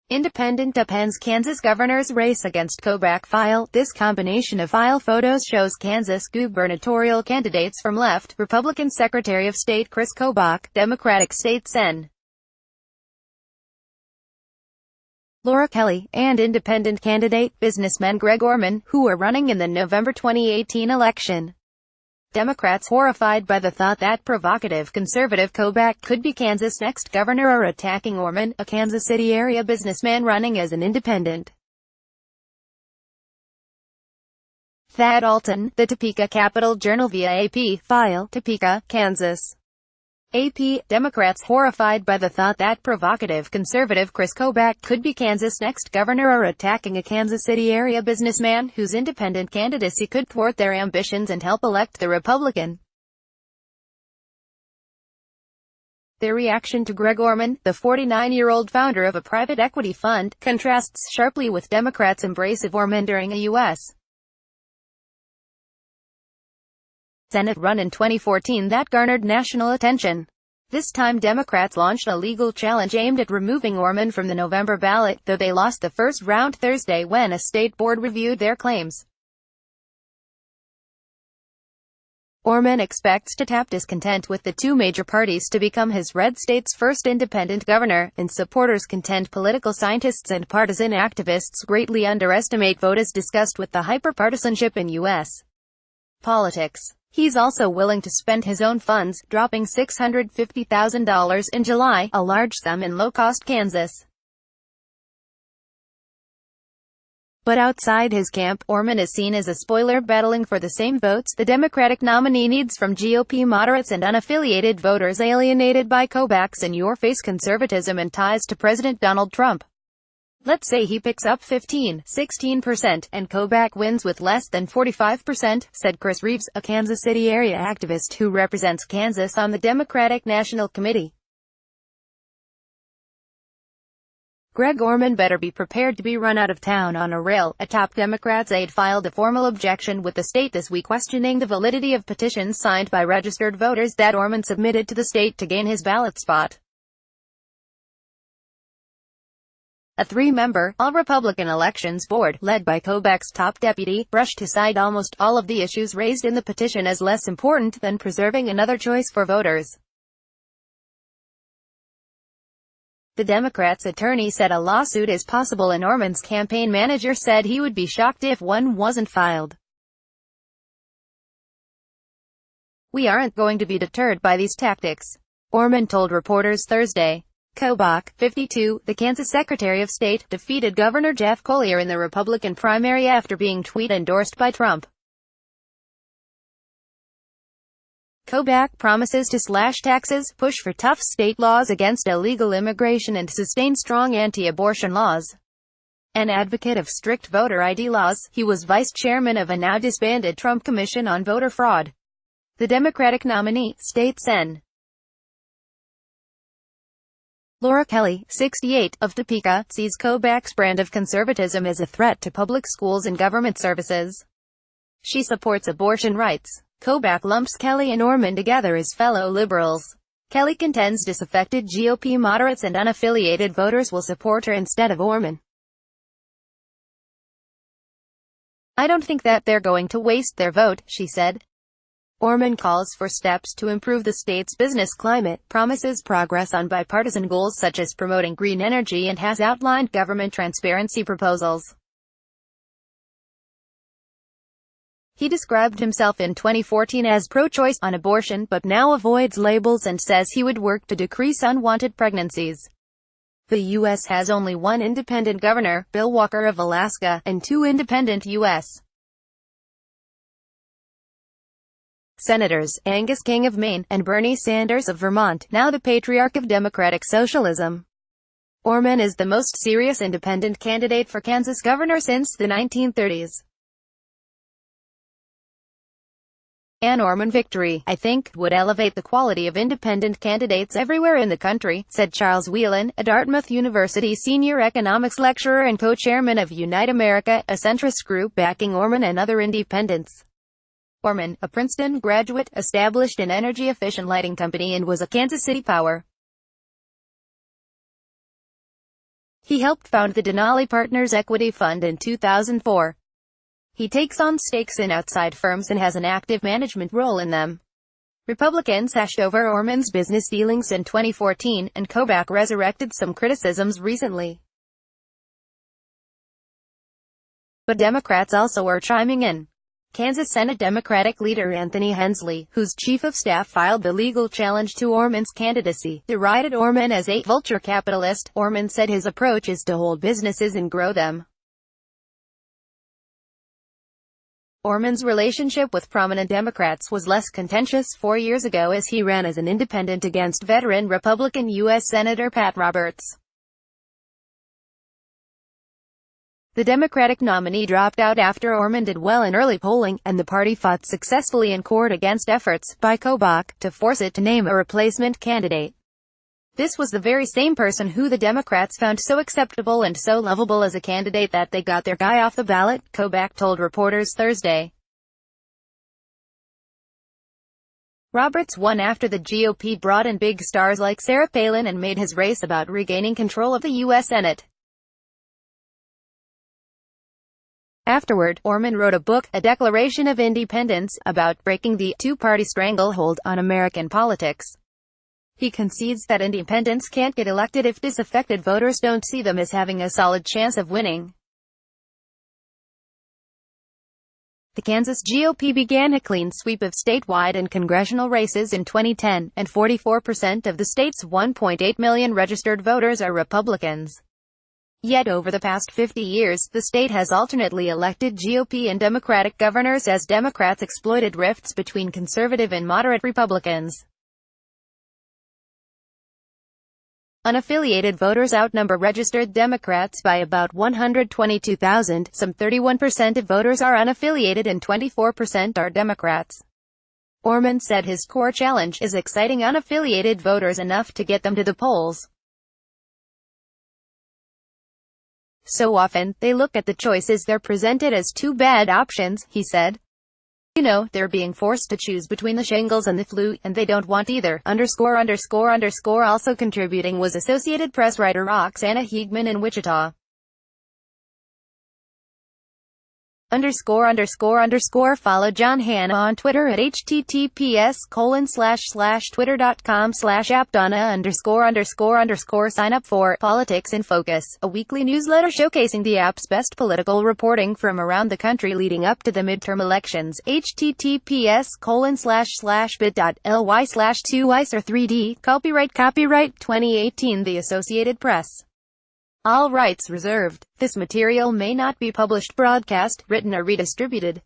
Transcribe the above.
Independent upends Kansas governor's race against Kobach file. This combination of file photos shows Kansas gubernatorial candidates from left, Republican Secretary of State Chris Kobach, Democratic State Sen. Laura Kelly, and independent candidate, businessman Greg Orman, who are running in the November 2018 election. Democrats horrified by the thought that provocative conservative Kobach could be Kansas' next governor are attacking Orman, a Kansas City area businessman running as an independent. Thad Alton, the Topeka Capital Journal via AP, file, Topeka, Kansas. AP, Democrats horrified by the thought that provocative conservative Chris Kobach could be Kansas' next governor are attacking a Kansas City area businessman whose independent candidacy could thwart their ambitions and help elect the Republican. Their reaction to Greg Orman, the 49-year-old founder of a private equity fund, contrasts sharply with Democrats' embrace of Orman during a U.S. Senate run in 2014 that garnered national attention. This time Democrats launched a legal challenge aimed at removing Orman from the November ballot, though they lost the first round Thursday when a state board reviewed their claims. Orman expects to tap discontent with the two major parties to become his red state's first independent governor, and supporters contend political scientists and partisan activists greatly underestimate vote as discussed with the hyperpartisanship in U.S. politics. He's also willing to spend his own funds, dropping $650,000 in July, a large sum in low-cost Kansas. But outside his camp, Orman is seen as a spoiler battling for the same votes the Democratic nominee needs from GOP moderates and unaffiliated voters alienated by Kobach's in-your-face conservatism and ties to President Donald Trump. Let's say he picks up 15–16%, and Kobach wins with less than 45%, said Chris Reeves, a Kansas City area activist who represents Kansas on the Democratic National Committee. Greg Orman better be prepared to be run out of town on a rail. A top Democrats aide filed a formal objection with the state this week questioning the validity of petitions signed by registered voters that Orman submitted to the state to gain his ballot spot. A three-member, all-Republican elections board, led by Kobach's top deputy, brushed aside almost all of the issues raised in the petition as less important than preserving another choice for voters. The Democrats' attorney said a lawsuit is possible and Orman's campaign manager said he would be shocked if one wasn't filed. "We aren't going to be deterred by these tactics," Orman told reporters Thursday. Kobach, 52, the Kansas Secretary of State, defeated Governor Jeff Collier in the Republican primary after being tweet-endorsed by Trump. Kobach promises to slash taxes, push for tough state laws against illegal immigration and sustain strong anti-abortion laws. An advocate of strict voter ID laws, he was vice chairman of a now-disbanded Trump Commission on Voter Fraud. The Democratic nominee, State Sen. Laura Kelly, 68, of Topeka, sees Kobach's brand of conservatism as a threat to public schools and government services. She supports abortion rights. Kobach lumps Kelly and Orman together as fellow liberals. Kelly contends disaffected GOP moderates and unaffiliated voters will support her instead of Orman. "I don't think that they're going to waste their vote," she said. Orman calls for steps to improve the state's business climate, promises progress on bipartisan goals such as promoting green energy and has outlined government transparency proposals. He described himself in 2014 as pro-choice on abortion but now avoids labels and says he would work to decrease unwanted pregnancies. The U.S. has only one independent governor, Bill Walker of Alaska, and two independent U.S. Senators, Angus King of Maine, and Bernie Sanders of Vermont, now the patriarch of Democratic socialism. Orman is the most serious independent candidate for Kansas governor since the 1930s. An Orman victory, I think, would elevate the quality of independent candidates everywhere in the country, said Charles Whelan, a Dartmouth University senior economics lecturer and co-chairman of Unite America, a centrist group backing Orman and other independents. Orman, a Princeton graduate, established an energy-efficient lighting company and was a Kansas City Power He helped found the Denali Partners Equity Fund in 2004. He takes on stakes in outside firms and has an active management role in them. Republicans hashed over Orman's business dealings in 2014, and Kobach resurrected some criticisms recently. But Democrats also are chiming in. Kansas Senate Democratic leader Anthony Hensley, whose chief of staff filed the legal challenge to Orman's candidacy, derided Orman as a vulture capitalist. Orman said his approach is to hold businesses and grow them. Orman's relationship with prominent Democrats was less contentious 4 years ago as he ran as an independent against veteran Republican U.S. Senator Pat Roberts. The Democratic nominee dropped out after Orman did well in early polling, and the party fought successfully in court against efforts by Kobach to force it to name a replacement candidate. This was the very same person who the Democrats found so acceptable and so lovable as a candidate that they got their guy off the ballot, Kobach told reporters Thursday. Roberts won after the GOP brought in big stars like Sarah Palin and made his race about regaining control of the U.S. Senate. Afterward, Orman wrote a book, A Declaration of Independence, about breaking the two-party stranglehold on American politics. He concedes that independents can't get elected if disaffected voters don't see them as having a solid chance of winning. The Kansas GOP began a clean sweep of statewide and congressional races in 2010, and 44% of the state's 1.8 million registered voters are Republicans. Yet over the past 50 years, the state has alternately elected GOP and Democratic governors as Democrats exploited rifts between conservative and moderate Republicans. Unaffiliated voters outnumber registered Democrats by about 122,000. Some 31% of voters are unaffiliated and 24% are Democrats. Orman said his core challenge is exciting unaffiliated voters enough to get them to the polls. So often, they look at the choices they're presented as two bad options, he said. You know, they're being forced to choose between the shingles and the flu, and they don't want either. Also contributing was Associated Press writer Roxana Hiegman in Wichita. Follow John Hanna on Twitter at https://twitter.com/appdonna___. Sign up for Politics in Focus, a weekly newsletter showcasing the app's best political reporting from around the country leading up to the midterm elections. https://bit.ly/2ice or 3d. Copyright 2018 The Associated Press. All rights reserved. This material may not be published, broadcast, written or redistributed.